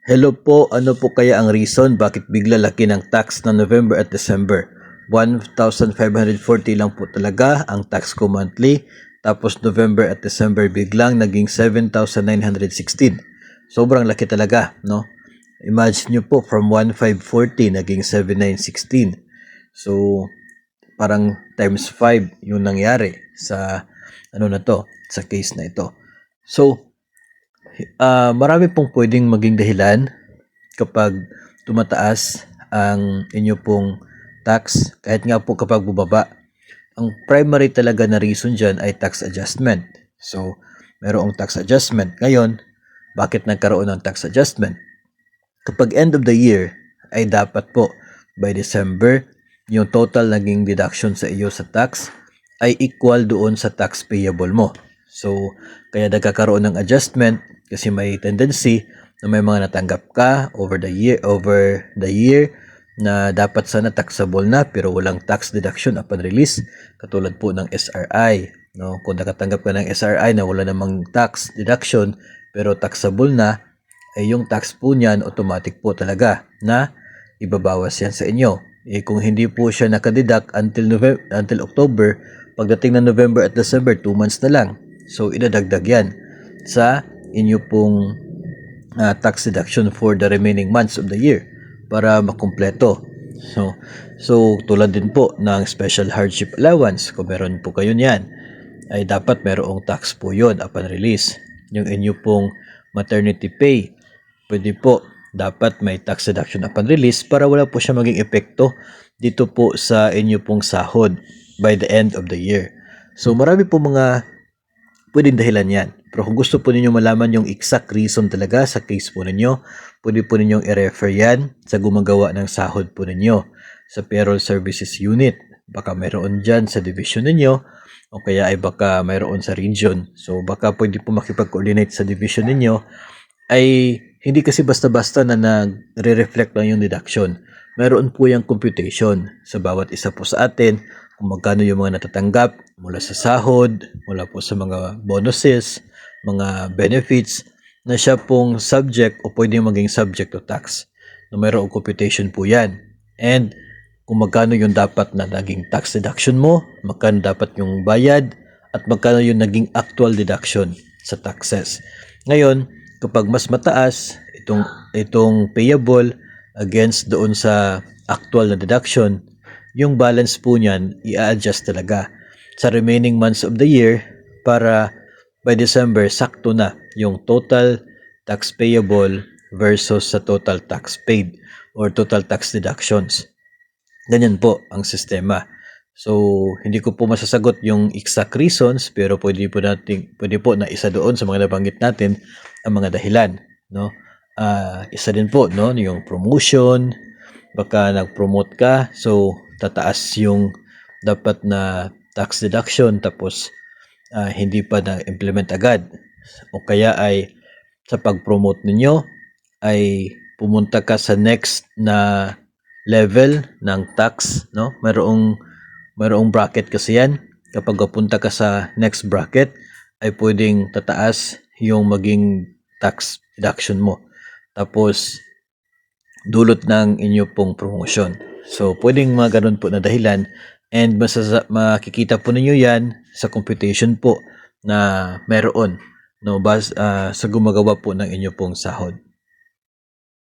Hello po, ano po kaya ang reason bakit bigla laki ng tax na November at December? 1,540 lang po talaga ang tax ko monthly. Tapos November at December biglang naging 7,916. Sobrang laki talaga, no? Imagine nyo po, from 1,540 naging 7,916. So, parang times 5 yung nangyari sa sa case na ito. So, marami pong pwedeng maging dahilan kapag tumataas ang inyo pong tax, kahit nga po kapag bubaba. Ang primary talaga na reason dyan ay tax adjustment. So, mayroong tax adjustment. Ngayon, bakit nagkaroon ng tax adjustment? Kapag end of the year, ay dapat po by December, yung total naging deduction sa iyo sa tax ay equal doon sa tax payable mo. So, kaya nagkakaroon ng adjustment kasi may tendency na may mga natanggap ka over the year na dapat sana taxable na pero walang tax deduction upon release, katulad po ng SRI, no? Kung nakatanggap ka ng SRI na wala namang tax deduction pero taxable na, ay yung tax po niyan automatic po talaga na ibabawas yan sa inyo. Kung hindi po siya nakadeduct until October, pagdating ng November at December, 2 months na lang. So, idadagdag yan sa inyo pong tax deduction for the remaining months of the year para makumpleto. So tulad din po ng special hardship allowance, kung meron po kayo niyan, ay dapat merong tax po yun upon release. Yung inyo pong maternity pay, pwede po, dapat may tax deduction upon release para wala po siya maging epekto dito po sa inyo pong sahod by the end of the year. So marami po mga pwedeng dahilan yan. Pero kung gusto po ninyo malaman yung exact reason talaga sa case po ninyo, pwede po ninyong i-refer yan sa gumagawa ng sahod po ninyo sa Payroll Services Unit. Baka mayroon dyan sa division ninyo o kaya ay baka mayroon sa region. So baka pwede po makipag-coordinate sa division ninyo. Ay hindi kasi basta-basta na nagre-reflect lang yung deduction. Mayroon po yung computation sa bawat isa po sa atin kung magkano yung mga natatanggap mula sa sahod, mula po sa mga bonuses, mga benefits na siya pong subject o pwedeng maging subject to tax. No, mayroong computation po yan. And kung magkano yung dapat na naging tax deduction mo, magkano dapat yung bayad, at magkano yung naging actual deduction sa taxes. Ngayon, kapag mas mataas itong payable against doon sa actual na deduction, yung balance po niyan i-adjust talaga sa remaining months of the year para by December sakto na yung total tax payable versus sa total tax paid or total tax deductions. Ganyan po ang sistema. So, hindi ko po masasagot yung exact reasons, pero pwede po na isa doon sa mga nabanggit natin ang mga dahilan, no? Isa din po, no, yung promotion, baka nag-promote ka, so tataas yung dapat na tax deduction tapos hindi pa na-implement agad. O kaya ay sa pag-promote ninyo ay pumunta ka sa next na level ng tax, no? Mayroong bracket kasi yan. Kapag pupunta ka sa next bracket, ay pwedeng tataas yung maging tax deduction mo. Tapos, dulot ng inyo pong promotion. So, pwedeng mga ganun po na dahilan, and makikita po ninyo yan sa computation po na meron, no, sa gumagawa po ng inyo pong sahod.